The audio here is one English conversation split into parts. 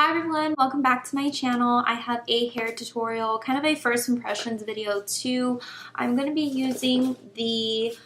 Hi everyone, welcome back to my channel. I have a hair tutorial, kind of a first impressions video too. I'm going to be using the,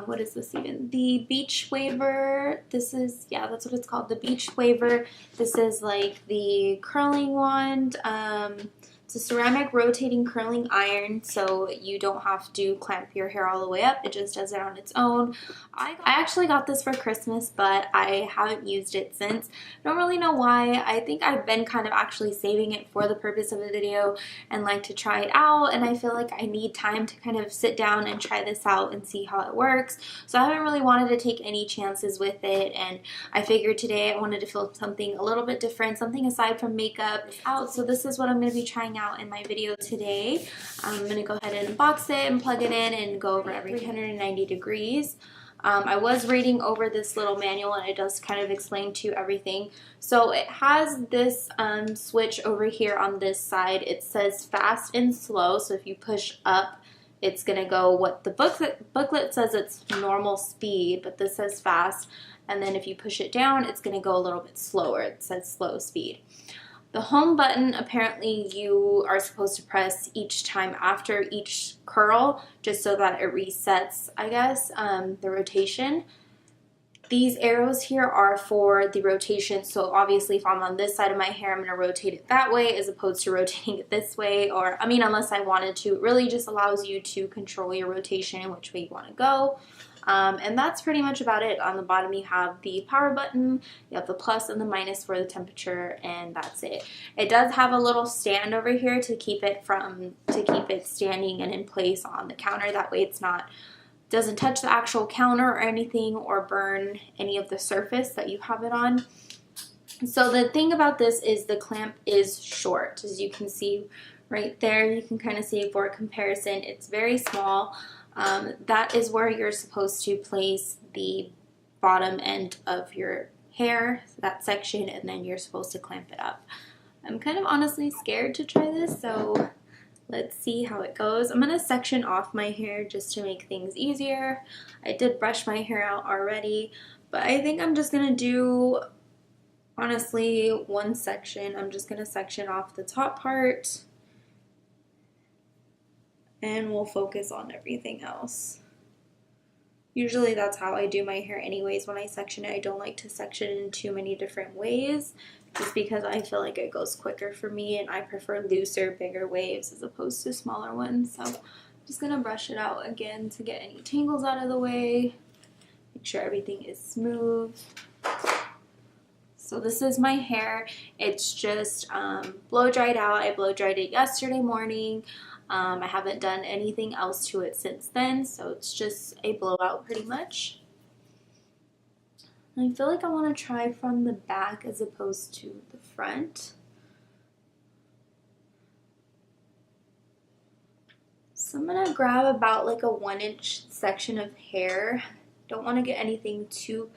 what is this even? The Beachwaver. This is, yeah, that's what it's called, the Beachwaver. This is like the curling wand. It's a ceramic rotating curling iron, so you don't have to clamp your hair all the way up. It just does it on its own. I actually got this for Christmas, but I haven't used it since. I don't really know why. I think I've been kind of actually saving it for the purpose of the video and like to try it out, and I feel like I need time to kind of sit down and try this out and see how it works. So I haven't really wanted to take any chances with it, and I figured today I wanted to film something a little bit different, something aside from makeup out. So this is what I'm going to be trying out in my video today. I'm going to go ahead and box it and plug it in and go over every 390 degrees. I was reading over this little manual and it does kind of explain to you everything. So it has this switch over here on this side. It says fast and slow. So if you push up, it's going to go what the booklet says it's normal speed, but this says fast. And then if you push it down, it's going to go a little bit slower. It says slow speed. The home button, apparently you are supposed to press each time after each curl, just so that it resets, I guess, the rotation. These arrows here are for the rotation, so obviously if I'm on this side of my hair, I'm going to rotate it that way as opposed to rotating it this way, or, I mean, unless I wanted to. It really just allows you to control your rotation and which way you want to go. And that's pretty much about it. On the bottom you have the power button, you have the plus and the minus for the temperature, and that's it. It does have a little stand over here to keep it standing and in place on the counter. That way it's not, doesn't touch the actual counter or anything or burn any of the surface that you have it on. So the thing about this is the clamp is short. As you can see right there, you can kind of see for comparison, it's very small. That is where you're supposed to place the bottom end of your hair, that section, and then you're supposed to clamp it up. I'm kind of honestly scared to try this, so let's see how it goes. I'm going to section off my hair just to make things easier. I did brush my hair out already, but I think I'm just going to do, honestly, one section. I'm just going to section off the top part, and we'll focus on everything else. Usually that's how I do my hair anyways when I section it. I don't like to section it in too many different ways just because I feel like it goes quicker for me, and I prefer looser, bigger waves as opposed to smaller ones. So I'm just going to brush it out again to get any tangles out of the way. Make sure everything is smooth. So this is my hair. It's just blow dried out. I blow dried it yesterday morning. I haven't done anything else to it since then, so it's just a blowout pretty much. I feel like I want to try from the back as opposed to the front. So I'm going to grab about like a 1-inch section of hair. Don't want to get anything too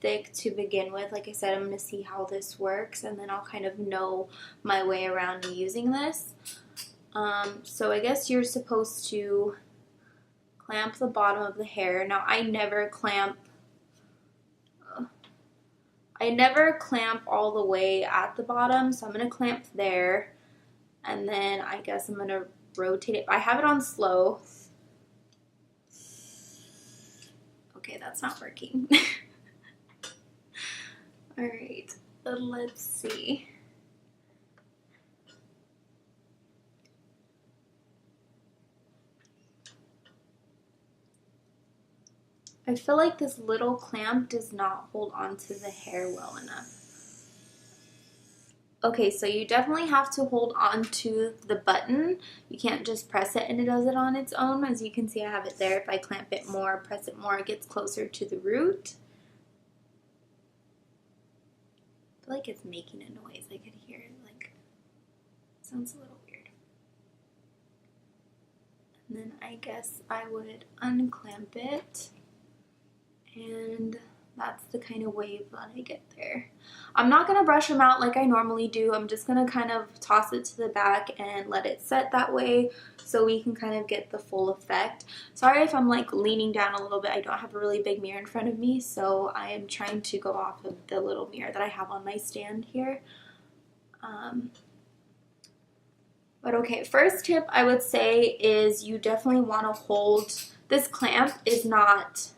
thick to begin with. Like I said, I'm going to see how this works, and then I'll kind of know my way around using this. So I guess you're supposed to clamp the bottom of the hair. Now I never clamp all the way at the bottom, so I'm going to clamp there, and then I guess I'm going to rotate it. I have it on slow. Okay, that's not working. Alright, let's see. I feel like this little clamp does not hold onto the hair well enough. Okay, so you definitely have to hold on to the button. You can't just press it and it does it on its own. As you can see, I have it there. If I clamp it more, press it more, it gets closer to the root. I feel like it's making a noise. I could hear it, like, it sounds a little weird. And then I guess I would unclamp it. And that's the kind of wave that I get there. I'm not going to brush them out like I normally do. I'm just going to kind of toss it to the back and let it set that way so we can kind of get the full effect. Sorry if I'm like leaning down a little bit. I don't have a really big mirror in front of me, so I am trying to go off of the little mirror that I have on my stand here. But okay, first tip I would say is you definitely want to hold, this clamp is not,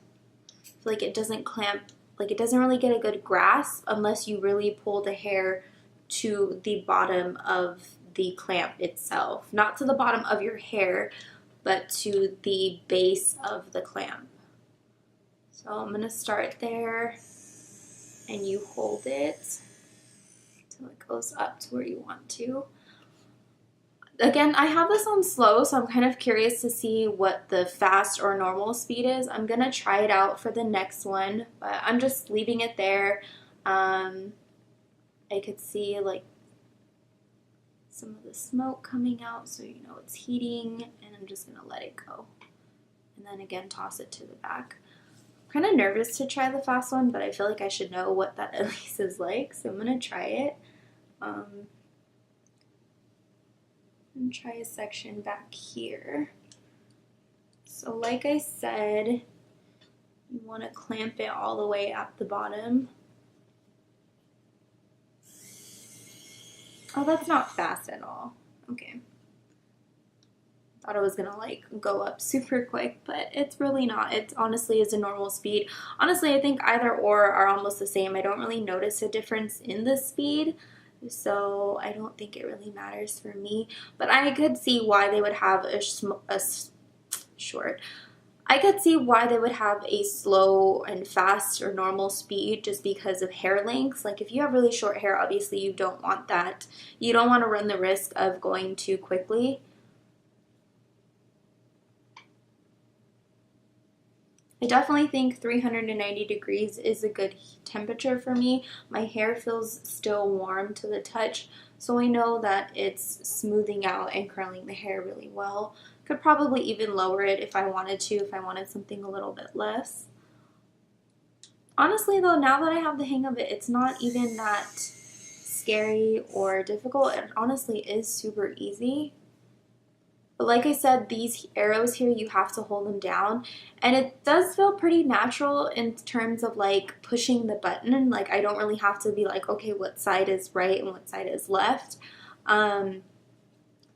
like it doesn't clamp, like it doesn't really get a good grasp unless you really pull the hair to the bottom of the clamp itself. Not to the bottom of your hair, but to the base of the clamp. So I'm going to start there and you hold it till it goes up to where you want to. Again, I have this on slow, so I'm kind of curious to see what the fast or normal speed is. I'm going to try it out for the next one, but I'm just leaving it there. I could see like some of the smoke coming out, so you know it's heating, and I'm just going to let it go. And then again, toss it to the back. I'm kind of nervous to try the fast one, but I feel like I should know what that at least is like, so I'm going to try it. And try a section back here. So like I said, you want to clamp it all the way at the bottom. Oh, that's not fast at all. Okay. Thought it was gonna like go up super quick, but it's really not. It honestly is a normal speed. Honestly, I think either or are almost the same. I don't really notice a difference in the speed. So I don't think it really matters for me, but I could see why they would have I could see why they would have a slow and fast or normal speed just because of hair lengths. Like if you have really short hair, obviously you don't want that. You don't want to run the risk of going too quickly. I definitely think 390 degrees is a good temperature for me. My hair feels still warm to the touch, so I know that it's smoothing out and curling the hair really well. Could probably even lower it if I wanted to, if I wanted something a little bit less. Honestly though, now that I have the hang of it, it's not even that scary or difficult. It honestly is super easy. But like I said, these arrows here, you have to hold them down. And it does feel pretty natural in terms of like pushing the button. Like I don't really have to be like, okay, what side is right and what side is left.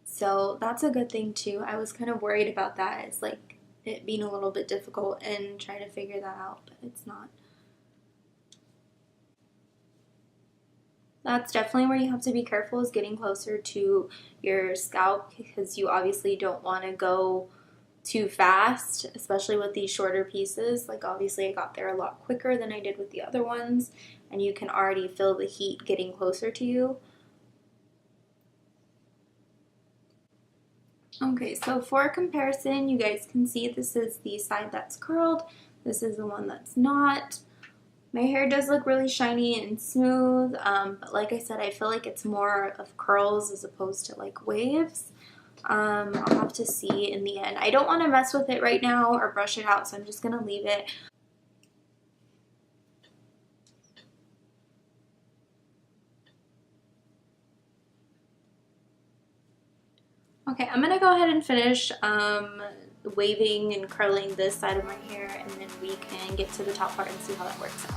So that's a good thing too. I was kind of worried about that. It's like it being a little bit difficult and trying to figure that out, but it's not. That's definitely where you have to be careful, is getting closer to your scalp, because you obviously don't want to go too fast, especially with these shorter pieces. Like obviously I got there a lot quicker than I did with the other ones, and you can already feel the heat getting closer to you. Okay, so for comparison, you guys can see this is the side that's curled, this is the one that's not. My hair does look really shiny and smooth, but like I said, I feel like it's more of curls as opposed to like waves. I'll have to see in the end. I don't want to mess with it right now or brush it out, so I'm just going to leave it. Okay, I'm going to go ahead and finish waving and curling this side of my hair, and then we can get to the top part and see how that works out.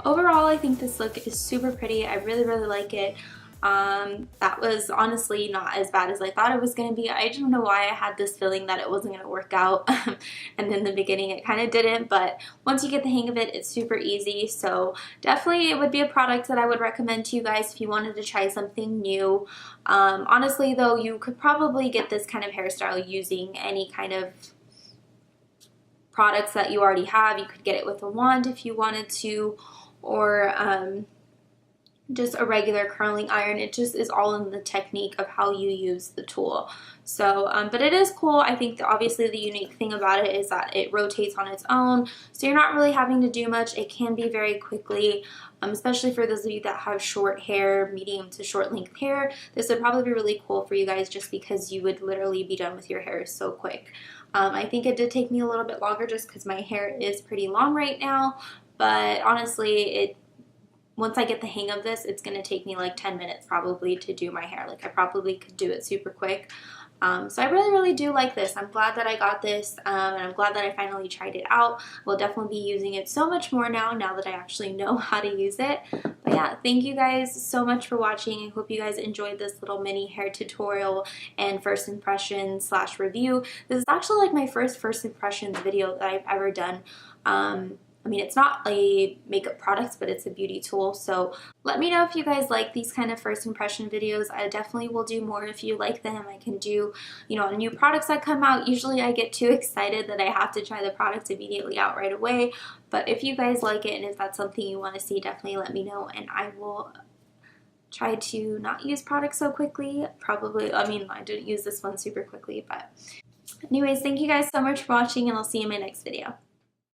overall, I think this look is super pretty. I really, really like it. That was honestly not as bad as I thought it was going to be. I don't know why I had this feeling that it wasn't going to work out. And in the beginning it kind of didn't, but once you get the hang of it, it's super easy. So definitely it would be a product that I would recommend to you guys if you wanted to try something new. Honestly though, you could probably get this kind of hairstyle using any kind of products that you already have. You could get it with a wand if you wanted to, or just a regular curling iron. It just is all in the technique of how you use the tool. So, but it is cool. I think that obviously the unique thing about it is that it rotates on its own, so you're not really having to do much. It can be very quickly, especially for those of you that have short hair, medium to short length hair. This would probably be really cool for you guys just because you would literally be done with your hair so quick. I think it did take me a little bit longer just because my hair is pretty long right now, but honestly, once I get the hang of this, it's going to take me like 10 minutes probably to do my hair. Like I probably could do it super quick. So I really, really do like this. I'm glad that I got this, and I'm glad that I finally tried it out. We'll definitely be using it so much more now that I actually know how to use it. But yeah, thank you guys so much for watching. I hope you guys enjoyed this little mini hair tutorial and first impression / review. This is actually like my first impressions video that I've ever done. I mean, it's not a makeup product, but it's a beauty tool. So let me know if you guys like these kind of first impression videos. I definitely will do more if you like them. I can do, you know, new products that come out. Usually I get too excited that I have to try the product immediately out right away. But if you guys like it and if that's something you want to see, definitely let me know and I will try to not use products so quickly. Probably, I mean, I didn't use this one super quickly, but anyways, thank you guys so much for watching and I'll see you in my next video.